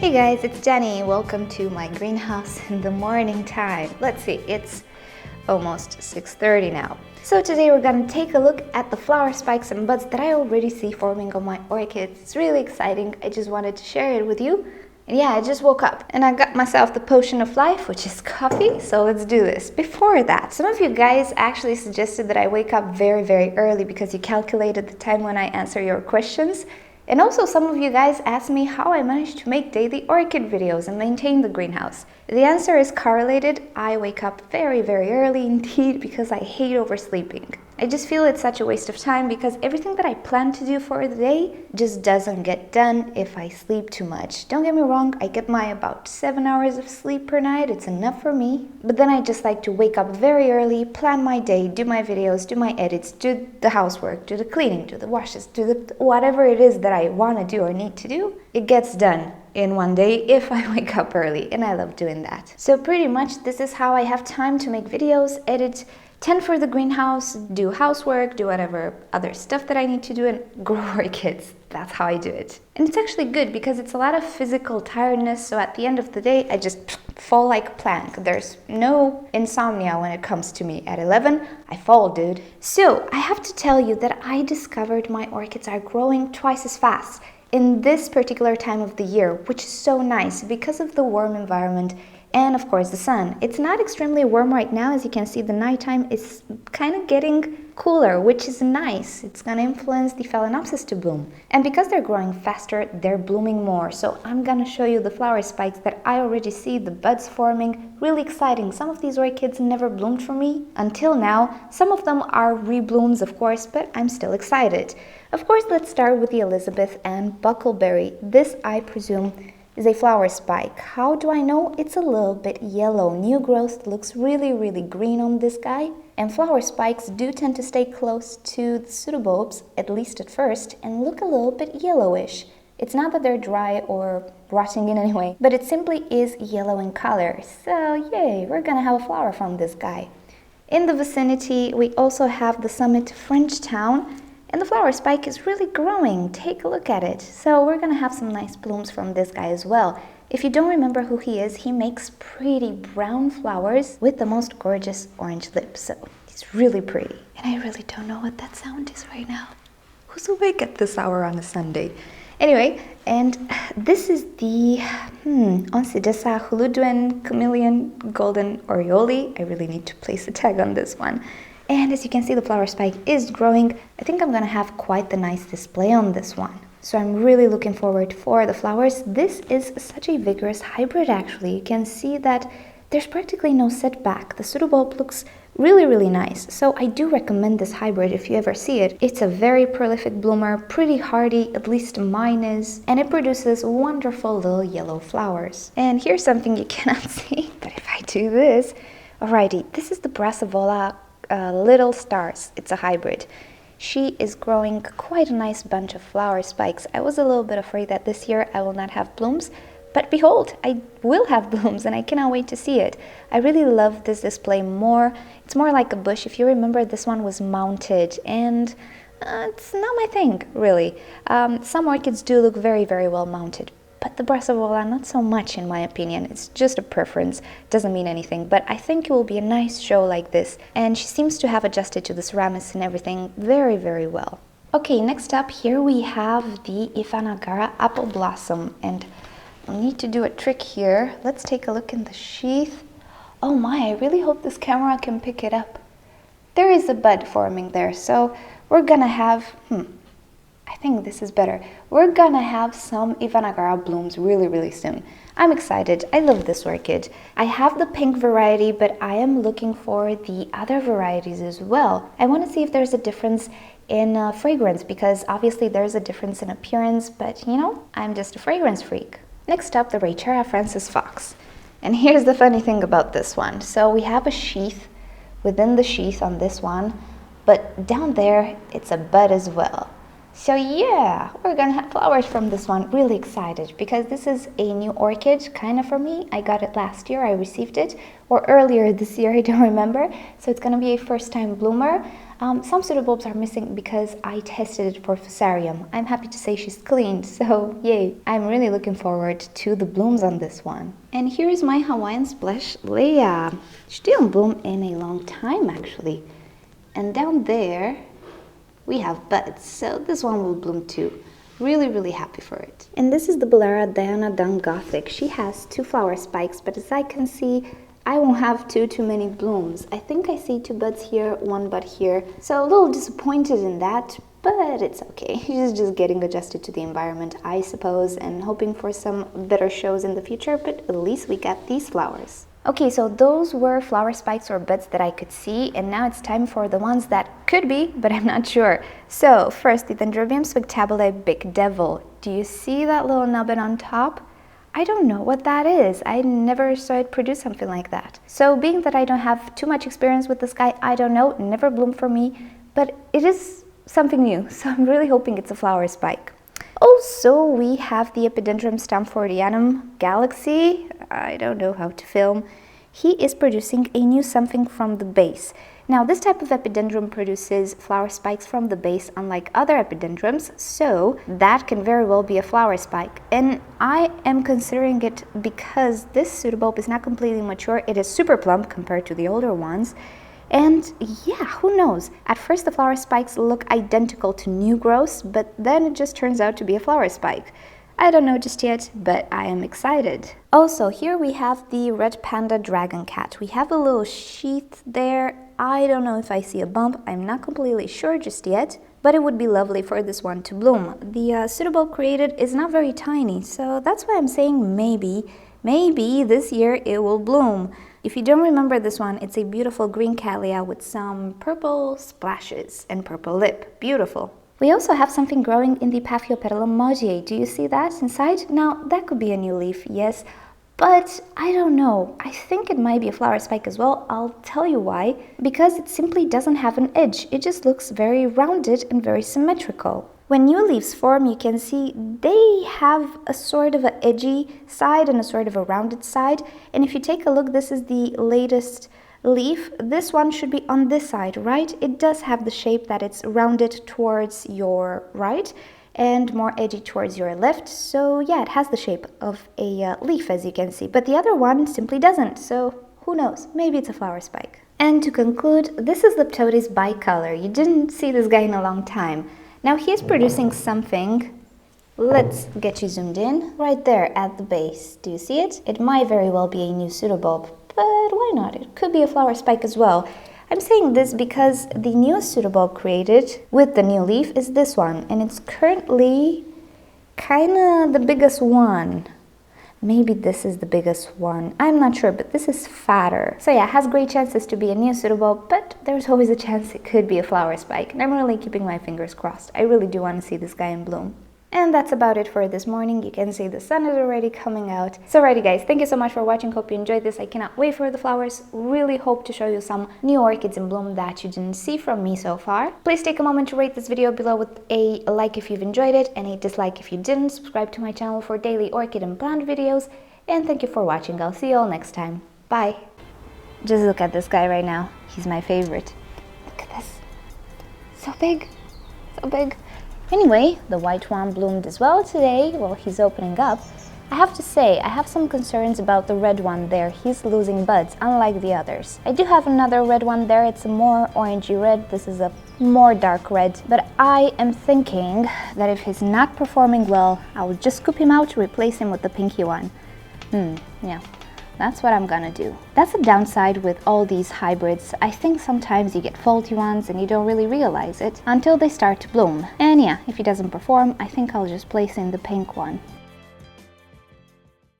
Hey guys, it's Jenny. Welcome to my greenhouse in the morning time. Let's see, it's almost 6:30 now. So today we're gonna take a look at the flower spikes and buds that I already see forming on my orchids. It's really exciting. I just wanted to share it with you. And yeah, I just woke up and I got myself the potion of life, which is coffee. So let's do this. Before that, some of you guys actually suggested that I wake up very early because you calculated the time when I answer your questions. And also some of you guys asked me how I managed to make daily orchid videos and maintain the greenhouse. The answer is correlated. I wake up very early indeed because I hate oversleeping. I just feel it's such a waste of time because everything that I plan to do for the day just doesn't get done if I sleep too much. Don't get me wrong, I get my about 7 hours of sleep per night. It's enough for me. But then I just like to wake up very early, plan my day, do my videos, do my edits, do the housework, do the cleaning, do the washes, do the whatever it is that I want to do or need to do. It gets done in one day if I wake up early, and I love doing that. So pretty much this is how I have time to make videos, edit, tend for the greenhouse, do housework, do whatever other stuff that I need to do, and grow orchids. That's how I do it. And it's actually good because it's a lot of physical tiredness, so at the end of the day I just fall like a plank. There's no insomnia when it comes to me. At 11, I fall, dude. So I have to tell you that I discovered my orchids are growing twice as fast in this particular time of the year, which is so nice because of the warm environment and of course the sun. It's not extremely warm right now. As you can see, the nighttime is kind of getting cooler, which is nice. It's gonna influence the phalaenopsis to bloom. And because they're growing faster, they're blooming more. So I'm gonna show you the flower spikes that I already see, the buds forming. Really exciting. Some of these orchids never bloomed for me until now. Some of them are reblooms, of course, but I'm still excited. Of course, let's start with the Elizabeth and Buckleberry. This, I presume, is a flower spike. How do I know? It's a little bit yellow. New growth looks really green on this guy. And flower spikes do tend to stay close to the pseudobulbs, at least at first, and look a little bit yellowish. It's not that they're dry or rotting in any way, but it simply is yellow in color. So yay, we're gonna have a flower from this guy. In the vicinity, we also have the Summit Frenchtown, and the flower spike is really growing. Take a look at it. So we're gonna have some nice blooms from this guy as well. If you don't remember who he is, he makes pretty brown flowers with the most gorgeous orange lips. So he's really pretty. And I really don't know what that sound is right now. Who's awake at this hour on a Sunday? Anyway, and this is the Oncidessa Huluduen Chameleon Golden Oriole. I really need to place a tag on this one. And as you can see, the flower spike is growing. I think I'm gonna have quite the nice display on this one. So I'm really looking forward for the flowers. This is such a vigorous hybrid actually. You can see that there's practically no setback. The pseudobulb looks really nice. So I do recommend this hybrid if you ever see it. It's a very prolific bloomer, pretty hardy, at least mine is, and it produces wonderful little yellow flowers. And here's something you cannot see, but if I do this, alrighty, this is the Brassavola Little Stars. It's a hybrid. She is growing quite a nice bunch of flower spikes. I was a little bit afraid that this year I will not have blooms, but behold, I will have blooms and I cannot wait to see it. I really love this display more. It's more like a bush. If you remember, this one was mounted and it's not my thing, really. Some orchids do look very well mounted, but the Brassavola, not so much in my opinion. It's just a preference, doesn't mean anything, but I think it will be a nice show like this. And she seems to have adjusted to the ceramics and everything very well. Okay, next up here we have the Ifanagara Apple Blossom, and I need to do a trick here. Let's take a look in the sheath. Oh my, I really hope this camera can pick it up. There is a bud forming there, so we're gonna have, I think this is better. We're gonna have some Ifanagara blooms really soon. I'm excited. I love this orchid. I have the pink variety, but I am looking for the other varieties as well. I want to see if there's a difference in fragrance, because obviously there's a difference in appearance, but you know, I'm just a fragrance freak. Next up, the Rachera Francis Fox. And here's the funny thing about this one. So we have a sheath within the sheath on this one, but down there it's a bud as well. So yeah, we're gonna have flowers from this one. Really excited because this is a new orchid kind of for me. I got it last year, I received it, or earlier this year, I don't remember. So it's gonna be a first time bloomer. Some pseudobulbs are missing because I tested it for fusarium. I'm happy to say she's cleaned, so yay. I'm really looking forward to the blooms on this one. And here's my Hawaiian Splash Leia. She didn't bloom in a long time actually. And down there we have buds, so this one will bloom too. Really happy for it. And this is the Bulara Diana Dung Gothic. She has 2 flower spikes, but as I can see, I won't have too many blooms. I think I see 2 buds here, 1 bud here. So a little disappointed in that, but it's okay. She's just getting adjusted to the environment, I suppose, and hoping for some better shows in the future, but at least we got these flowers. Okay, so those were flower spikes or buds that I could see, and now it's time for the ones that could be, but I'm not sure. So first, the Dendrobium spectabile Big Devil. Do you see that little nubbin on top? I don't know what that is. I never saw it produce something like that. So being that I don't have too much experience with this guy, I don't know, never bloomed for me, but it is something new, so I'm really hoping it's a flower spike. Also, we have the Epidendrum stamfordianum Galaxy. I don't know how to film. He is producing a new something from the base. Now, this type of epidendrum produces flower spikes from the base, unlike other epidendrums, so that can very well be a flower spike. And I am considering it because this pseudobulb is not completely mature. It is super plump compared to the older ones. And yeah, who knows? At first the flower spikes look identical to new growths, but then it just turns out to be a flower spike. I don't know just yet, but I am excited. Also, here we have the Red Panda Dragon Cat. We have a little sheath there. I don't know if I see a bump. I'm not completely sure just yet, but it would be lovely for this one to bloom. The pseudobulb created is not very tiny, so that's why I'm saying maybe this year it will bloom. If you don't remember this one, it's a beautiful green Cattleya with some purple splashes and purple lip. Beautiful. We also have something growing in the Paphiopedilum maudiae. Do you see that inside? Now, that could be a new leaf, yes, but I don't know. I think it might be a flower spike as well. I'll tell you why. Because it simply doesn't have an edge. It just looks very rounded and very symmetrical. When new leaves form, you can see they have a sort of an edgy side and a sort of a rounded side. And if you take a look, this is the latest leaf. This one should be on this side, right? It does have the shape that it's rounded towards your right and more edgy towards your left. So yeah, it has the shape of a leaf, as you can see. But the other one simply doesn't. So who knows? Maybe it's a flower spike. And to conclude, this is Leptodes bicolor. You didn't see this guy in a long time. Now he is producing something. Let's get you zoomed in right there at the base. Do you see it? It might very well be a new pseudobulb, but why not? It could be a flower spike as well. I'm saying this because the newest pseudobulb created with the new leaf is this one, and it's currently kinda the biggest one. Maybe this is the biggest one. I'm not sure, but this is fatter. So yeah, it has great chances to be a new pseudobulb, but there's always a chance it could be a flower spike. And I'm really keeping my fingers crossed. I really do want to see this guy in bloom. And that's about it for this morning. You can see the sun is already coming out. So alrighty guys, thank you so much for watching. Hope you enjoyed this. I cannot wait for the flowers. Really hope to show you some new orchids in bloom that you didn't see from me so far. Please take a moment to rate this video below with a like if you've enjoyed it and a dislike if you didn't. Subscribe to my channel for daily orchid and plant videos. And thank you for watching. I'll see you all next time. Bye. Just look at this guy right now. He's my favorite. Look at this. So big. So big. Anyway, the white one bloomed as well today while he's opening up. I have to say, I have some concerns about the red one there. He's losing buds, unlike the others. I do have another red one there. It's a more orangey red. This is a more dark red. But I am thinking that if he's not performing well, I'll just scoop him out to replace him with the pinky one. Yeah. That's what I'm gonna do. That's the downside with all these hybrids. I think sometimes you get faulty ones and you don't really realize it until they start to bloom. And yeah, if he doesn't perform, I think I'll just place in the pink one.